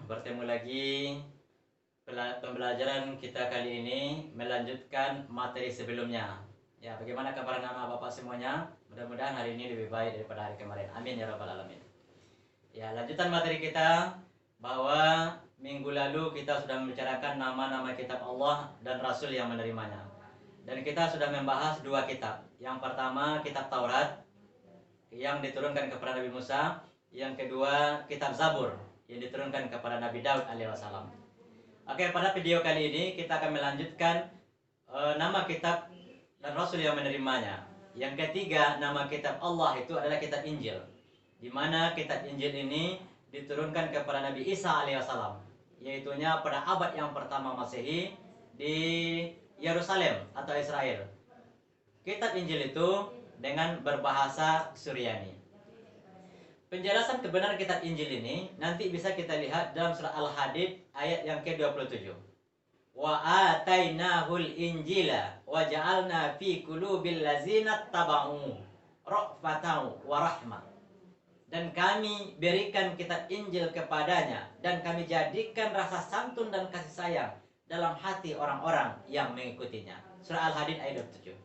bertemu lagi. Pembelajaran kita kali ini melanjutkan materi sebelumnya. Ya, bagaimana kabar anak-anak Bapak semuanya? Mudah-mudahan hari ini lebih baik daripada hari kemarin. Amin ya rabbal alamin. Ya, lanjutan materi kita bahwa minggu lalu kita sudah membicarakan nama-nama kitab Allah dan Rasul yang menerimanya. Dan kita sudah membahas dua kitab. Yang pertama kitab Taurat yang diturunkan kepada Nabi Musa. Yang kedua kitab Zabur yang diturunkan kepada Nabi Daud alaihissalam. Oke, pada video kali ini kita akan melanjutkan nama kitab dan Rasul yang menerimanya. Yang ketiga, nama kitab Allah itu adalah kitab Injil, di mana kitab Injil ini diturunkan kepada Nabi Isa alaihissalam, yaitunya pada abad yang pertama Masehi di Yerusalem atau Israel. Kitab Injil itu dengan berbahasa Suryani. Penjelasan kebenaran kitab Injil ini nanti bisa kita lihat dalam surah Al-Hadid ayat yang ke-27. Wa atainahul injila wa ja'alna fi qulubil ladzina taba'u ra'fatan wa rahmah. Dan kami berikan kitab Injil kepadanya dan kami jadikan rasa santun dan kasih sayang dalam hati orang-orang yang mengikutinya. Surah Al-Hadid ayat 27.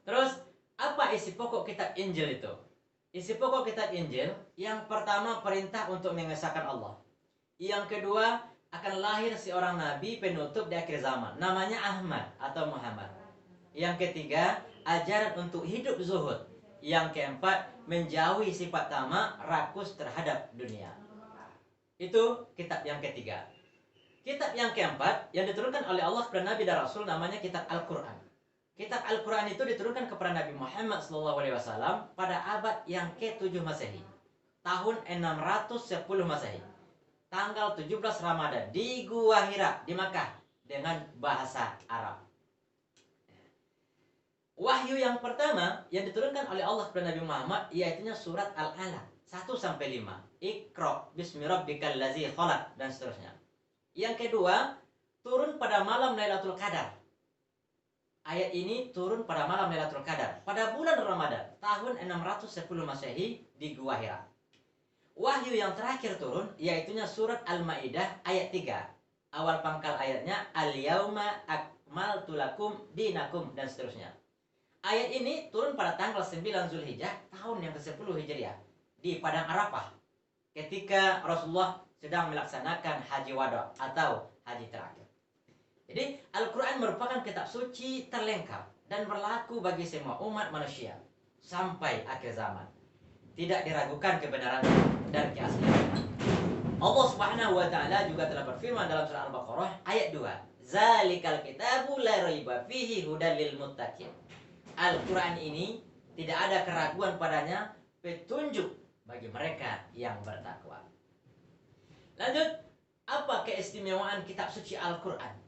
Terus, apa isi pokok kitab Injil itu? Isi pokok kitab Injil, yang pertama perintah untuk mengesahkan Allah. Yang kedua, akan lahir seorang nabi penutup di akhir zaman, namanya Ahmad atau Muhammad. Yang ketiga, ajaran untuk hidup zuhud. Yang keempat, menjauhi sifat tamak, rakus terhadap dunia. Itu kitab yang ketiga. Kitab yang keempat yang diturunkan oleh Allah kepada Nabi dan Rasul namanya kitab Al-Quran. Kitab Al-Quran itu diturunkan kepada Nabi Muhammad SAW pada abad yang ke-7 Masehi, tahun 610 Masehi, tanggal 17 Ramadan di Gua Hira di Makkah dengan bahasa Arab. Wahyu yang pertama yang diturunkan oleh Allah kepada Nabi Muhammad yaitu surat Al-Alaq 1-5, Iqra bismi rabbikal ladzi khalaq, dan seterusnya. Yang kedua, turun pada malam Lailatul Qadar. Ayat ini turun pada malam Lailatul Qadar pada bulan Ramadan tahun 610 Masehi di Gua Hira. Wahyu yang terakhir turun yaitu surat Al-Maidah ayat 3. Awal pangkal ayatnya Al-yauma akmaltu lakum dinakum, dan seterusnya. Ayat ini turun pada tanggal 9 Zulhijjah tahun yang ke-10 Hijriah di Padang Arafah ketika Rasulullah sedang melaksanakan haji wada atau haji terakhir. Jadi Al-Quran merupakan kitab suci terlengkap dan berlaku bagi semua umat manusia sampai akhir zaman. Tidak diragukan kebenaran dan keasliannya. Allah Subhanahu wa taala juga telah berfirman dalam surah Al-Baqarah ayat 2. Zalikal kitabu la raiba fihi hudal lil muttaqin. Al-Quran ini tidak ada keraguan padanya, petunjuk bagi mereka yang bertakwa. Lanjut, apa keistimewaan kitab suci Al-Quran?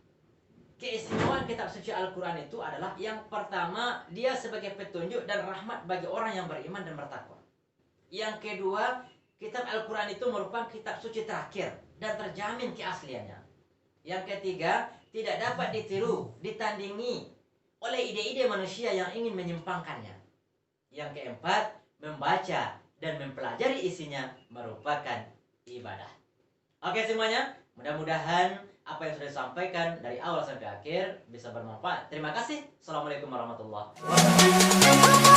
Keistimewaan kitab suci Al-Quran itu adalah yang pertama, dia sebagai petunjuk dan rahmat bagi orang yang beriman dan bertakwa. Yang kedua, kitab Al-Quran itu merupakan kitab suci terakhir dan terjamin keasliannya. Yang ketiga, tidak dapat ditiru, ditandingi oleh ide-ide manusia yang ingin menyimpangkannya. Yang keempat, membaca dan mempelajari isinya merupakan ibadah. Oke semuanya, mudah-mudahan apa yang sudah disampaikan dari awal sampai akhir bisa bermanfaat. Terima kasih. Assalamualaikum warahmatullahi wabarakatuh.